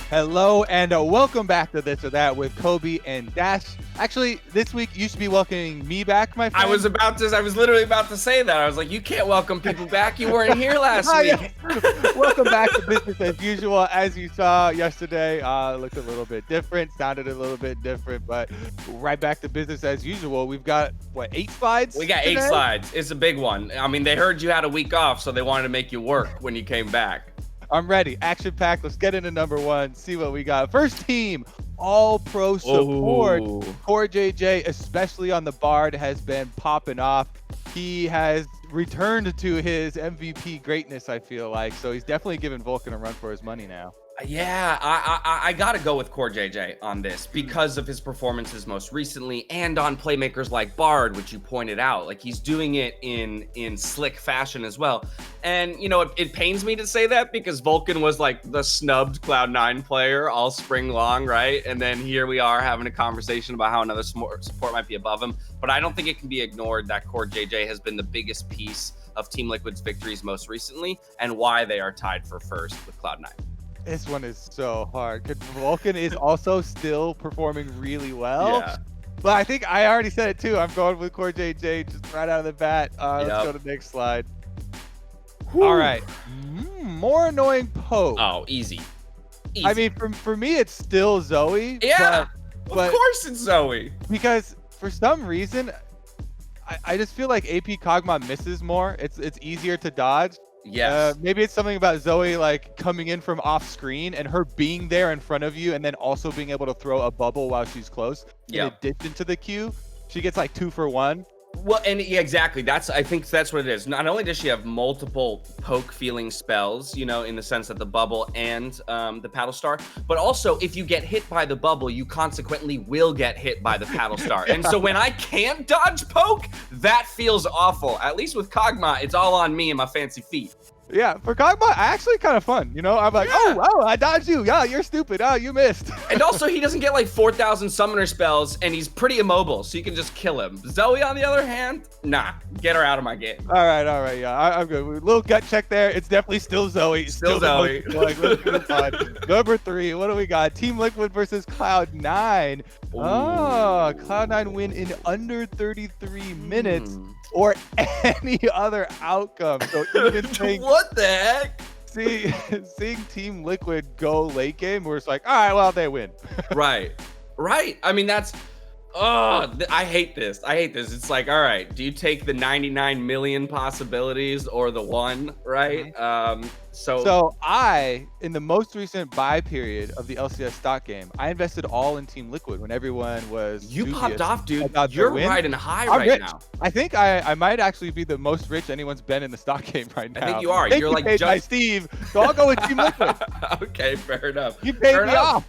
Hello and welcome back to This or That with Kobe and Dash. Actually, this week you should be welcoming me back, my friend. I was literally about to say that. I was like, you can't welcome people back. You weren't here last week. Welcome back to Business as Usual. As you saw yesterday, looked a little bit different, sounded a little bit different, but right back to business as usual. We've got, what, 8 slides? We got today? 8 slides. It's a big one. I mean, they heard you had a week off, so they wanted to make you work when you came back. I'm ready. Action packed. Let's get into number 1. See what we got. First team, all-pro support. Core JJ, especially on the Bard, has been popping off. He has returned to his MVP greatness, I feel like. So he's definitely giving Vulcan a run for his money now. Yeah, I got to go with Core JJ on this because of his performances most recently and on playmakers like Bard, which you pointed out. Like, he's doing it in slick fashion as well. And, you know, it pains me to say that because Vulcan was like the snubbed Cloud9 player all spring long, right? And then here we are having a conversation about how another support might be above him. But I don't think it can be ignored that Core JJ has been the biggest piece of Team Liquid's victories most recently and why they are tied for first with Cloud9. This one is so hard because Vulcan is also still performing really well. Yeah. But I think I already said it too. I'm going with Core JJ just right out of the bat. Let's go to the next slide. Whew. All right. More annoying poke. Oh, easy. I mean, for me, it's still Zoe. Yeah. But of course it's Zoe. Because for some reason, I just feel like AP Kog'Maw misses more. It's easier to dodge. Yes. Maybe it's something about Zoe like coming in from off screen and her being there in front of you and then also being able to throw a bubble while she's close. In addition to the Q, she gets like 2 for 1. Well, and yeah, exactly. I think that's what it is. Not only does she have multiple poke feeling spells, you know, in the sense that the bubble and the paddle star, but also if you get hit by the bubble, you consequently will get hit by the paddle star. And so when I can't dodge poke, that feels awful. At least with Kog'Maw, it's all on me and my fancy feet. Yeah, for Kog'Maw, actually kind of fun. You know, I'm like, oh, I dodged you. Yeah, you're stupid. Oh, you missed. And also, he doesn't get like 4,000 summoner spells, and he's pretty immobile, so you can just kill him. Zoe, on the other hand, nah, get her out of my game. All right, yeah, I'm good. Little gut check there. It's definitely still Zoe. Still Zoe. Number 3, what do we got? Team Liquid versus Cloud9. Ooh. Oh, Cloud9 win in under 33 minutes. Or any other outcome. So even what the heck? Seeing Team Liquid go late game, we're just like, all right, well, they win. Right. I mean, that's I hate this. It's like, all right, do you take the 99 million possibilities or the 1, right? So I, in the most recent buy period of the LCS stock game, I invested all in Team Liquid when everyone was popped off, dude. You're riding high right now. I think I might actually be the most rich anyone's been in the stock game right now. I think you are. You're like paid by Steve, so I'll go with Team Liquid. Okay, fair enough. You paid me off.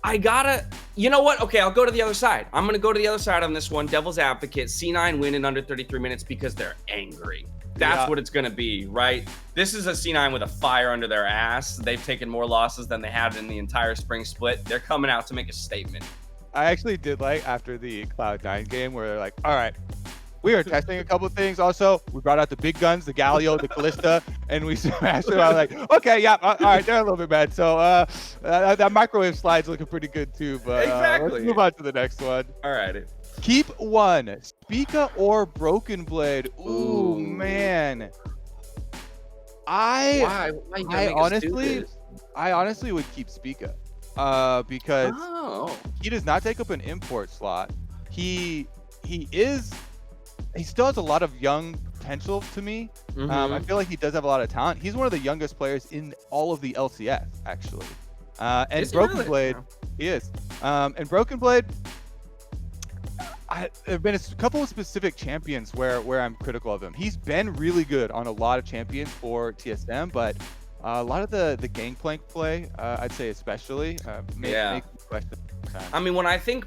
I gotta, you know what? Okay, I'll go to the other side. I'm gonna go to the other side on this one. Devil's advocate. C9 win in under 33 minutes because they're angry. That's what it's gonna be, right? This is a C9 with a fire under their ass. They've taken more losses than they had in the entire spring split. They're coming out to make a statement. I actually did like after the Cloud9 game where they're like, all right, we are testing a couple of things. Also, we brought out the big guns, the Galio, the Callista, and we smashed them. I was like, okay, yeah, all right, they're a little bit mad. So that microwave slide's looking pretty good too. But exactly. Let's move on to the next one. All right. Keep 1, Spica or Broken Blade. Ooh, man. I honestly would keep Spica because he does not take up an import slot. He still has a lot of young potential to me. I feel like he does have a lot of talent. He's one of the youngest players in all of the LCS, actually. And Broken Blade, he is. And Broken Blade, there have been a couple of specific champions where I'm critical of him. He's been really good on a lot of champions for TSM, but a lot of the gangplank play, I'd say especially, makes me question. I mean, when I think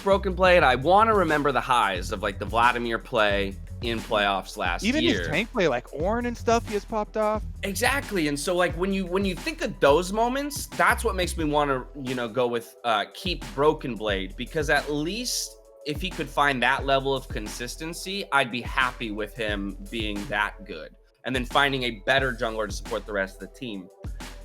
Broken Blade, I want to remember the highs of like the Vladimir play in playoffs last year. Even his tank play, like Ornn and stuff, he has popped off. Exactly, and so like when you think of those moments, that's what makes me want to go with keep Broken Blade, because at least if he could find that level of consistency, I'd be happy with him being that good, and then finding a better jungler to support the rest of the team.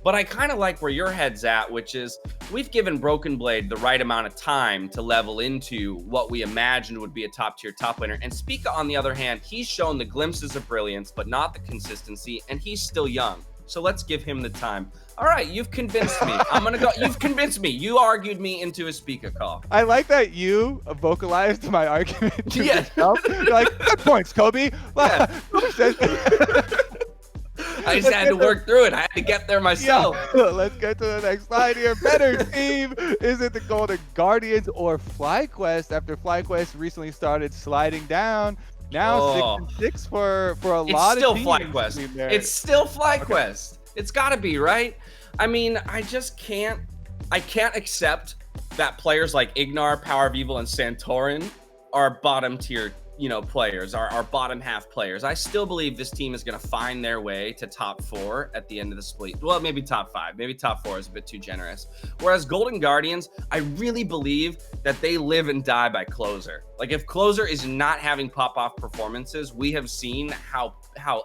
But I kind of like where your head's at, which is we've given Broken Blade the right amount of time to level into what we imagined would be a top-tier top laner. And Spica, on the other hand, he's shown the glimpses of brilliance, but not the consistency, and he's still young. So let's give him the time. All right, you've convinced me. I'm going to go. You've convinced me. You argued me into a Spica call. I like that you vocalized my argument to Yeah. yourself. You're like, good points, Kobe. Yeah. I just had to work through it. I had to get there myself. Yeah. Let's get to the next slide here. Better team. Is it the Golden Guardians or FlyQuest? After FlyQuest recently started sliding down. Now 6-6 for a lot of teams. It's still FlyQuest. Okay. It's got to be, right? I mean, I can't accept that players like Ignar, Power of Evil, and Santorin are bottom tier, players, are bottom half players. I still believe this team is going to find their way to top 4 at the end of the split. Well, maybe top 5. Maybe top 4 is a bit too generous. Whereas Golden Guardians, I really believe that they live and die by closer. Like, if closer is not having pop-off performances, we have seen how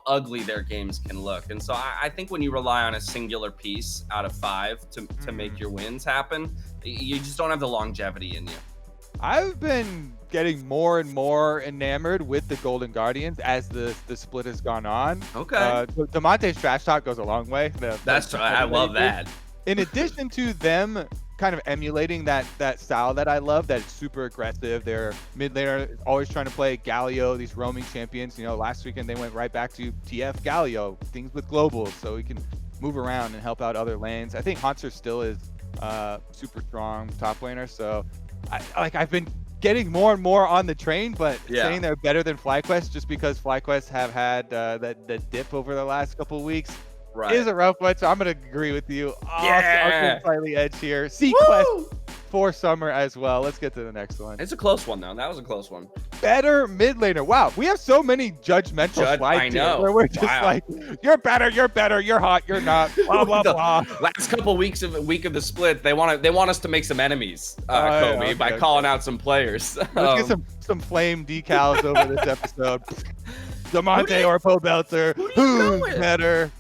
ugly their games can look. And so I think when you rely on a singular piece out of 5 to make your wins happen, you just don't have the longevity in you. I've been getting more and more enamored with the Golden Guardians as the split has gone on. Okay. Damonte's trash talk goes a long way. I love that. In addition to them kind of emulating that style that I love, that's super aggressive. They're mid laner, always trying to play Galio, these roaming champions. Last weekend they went right back to TF Galio, things with globals, so we can move around and help out other lanes. I think Haunter still is super strong top laner, so I've been getting more and more on the train, but saying they're better than FlyQuest just because FlyQuest have had the dip over the last couple of weeks is a rough one. So I'm going to agree with you. I'll slightly edge here. Sequest for Summer as well. Let's get to the next one. It's a close one, though. That was a close one. Better mid laner. Wow, we have so many judgmental slides here where we're just like, you're better, you're hot, you're not, blah blah blah. Last couple week of the split, they want us to make some enemies, Kobe, by calling out some players. Let's get some flame decals over this episode. Damonte or Pobelter, who's better?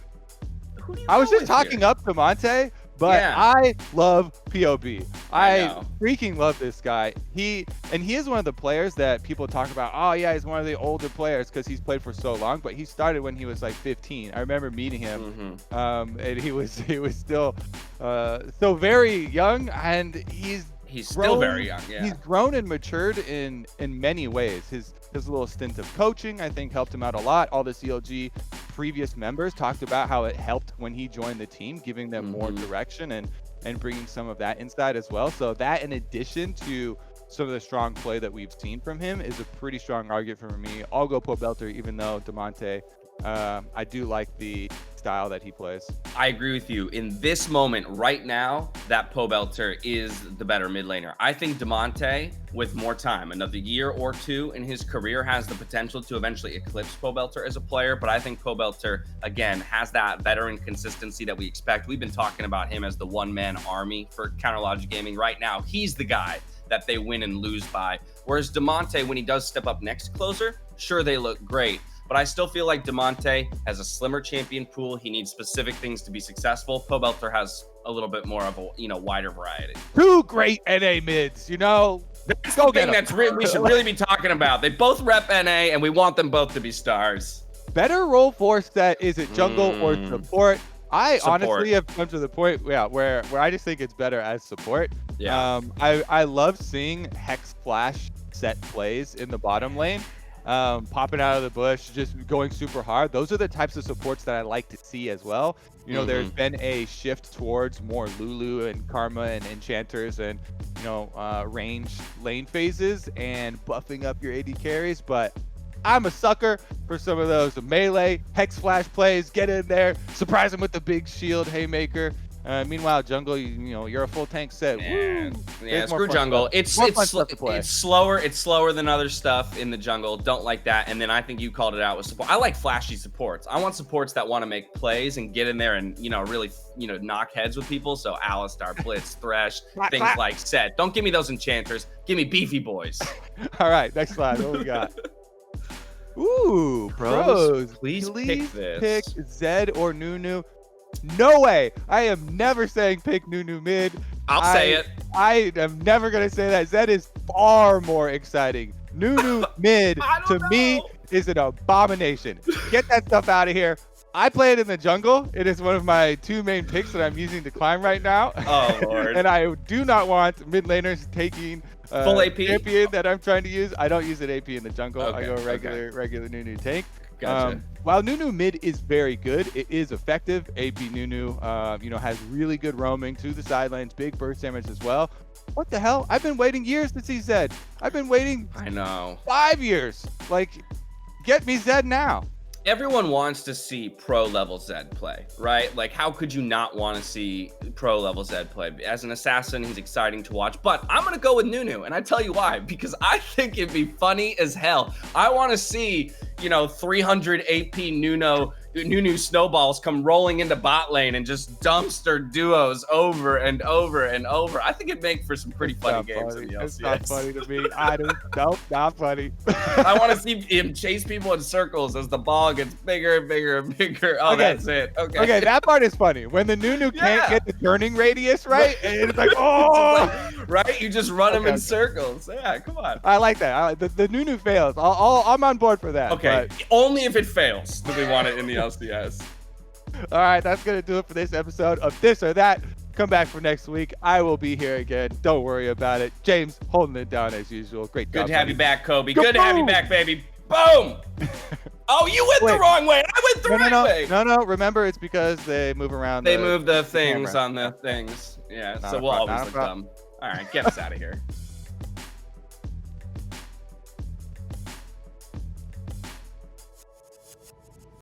I was just talking up Damonte, but I love POB. I freaking love this guy. He is one of the players that people talk about. Oh yeah, he's one of the older players because he's played for so long. But he started when he was like 15. I remember meeting him, and he was still so very young, and he's still very young. Yeah, he's grown and matured in many ways. His little stint of coaching, I think, helped him out a lot. All the CLG previous members talked about how it helped when he joined the team, giving them more direction and bringing some of that inside as well. So that, in addition to some of the strong play that we've seen from him, is a pretty strong argument for me. I'll go Pobelter, even though Damonte, I do like the style that he plays. I agree with you. In this moment, right now, that Pobelter is the better mid laner. I think Damonte, with more time, another year or two in his career, has the potential to eventually eclipse Pobelter as a player. But I think Pobelter, again, has that veteran consistency that we expect. We've been talking about him as the one-man army for Counter Logic Gaming. Right now, he's the guy that they win and lose by. Whereas Damonte, when he does step up next closer, sure, they look great. But I still feel like Damonte has a slimmer champion pool. He needs specific things to be successful. Pobelter has a little bit more of a, wider variety. 2 great NA mids, That's the thing we should really be talking about. They both rep NA, and we want them both to be stars. Better role for SETT, is it jungle or support? Honestly have come to the point where I just think it's better as support. I love seeing Hex Flash SETT plays in the bottom lane. Popping out of the bush, just going super hard. Those are the types of supports that I like to see as well. There's been a shift towards more Lulu and Karma and enchanters and range lane phases and buffing up your AD carries, but I'm a sucker for some of those melee Hex Flash plays. Get in there, surprise him with the big shield haymaker. Meanwhile, jungle, you're a full tank set. Screw jungle. It's slower. It's slower than other stuff in the jungle. Don't like that. And then I think you called it out with support. I like flashy supports. I want supports that want to make plays and get in there and really knock heads with people. So Alistar, Blitz, Thresh, things like SETT. Don't give me those enchanters. Give me beefy boys. All right, next slide. What we got? Ooh, pros. Please pick this. Pick Zed or Nunu. No way. I am never saying pick Nunu mid. I'll say it. I am never going to say that. Zed is far more exciting. Nunu mid, to me, is an abomination. Get that stuff out of here. I play it in the jungle. It is one of my 2 main picks that I'm using to climb right now. Oh, Lord. And I do not want mid laners taking full AP champion that I'm trying to use. I don't use an AP in the jungle. Okay, I go regular Nunu tank. Gotcha. While Nunu mid is very good, it is effective. AP Nunu, has really good roaming to the sidelines, big burst damage as well. What the hell? I've been waiting years to see Zed. I've been waiting. I know. 5 years. Like, get me Zed now. Everyone wants to see pro level Zed play, right? Like, how could you not want to see pro level Zed play? As an assassin, he's exciting to watch, but I'm going to go with Nunu, and I tell you why, because I think it'd be funny as hell. I want to see, 300 AP Nunu snowballs come rolling into bot lane and just dumpster duos over and over and over. I think it'd make for some pretty funny games in the LCS. It's not funny to me. Nope, not funny. I want to see him chase people in circles as the ball gets bigger and bigger and bigger. Oh, okay. That's it. Okay, that part is funny. When the Nunu can't get the turning radius right, and it's like, oh! Right? You just run him in circles. Yeah, come on. I like that. The Nunu fails. I'm on board for that. Okay, only if it fails do we want it in the LCS. All right, that's going to do it for this episode of This or That. Come back for next week. I will be here again. Don't worry about it. James holding it down as usual. Great job. Good to have you back, Kobe. Good to have you back, baby. Boom! Oh, you went the wrong way. I went the right way. No. Remember, it's because they move around. They move the things on the things. Yeah, so we'll always look dumb. All right, get us out of here.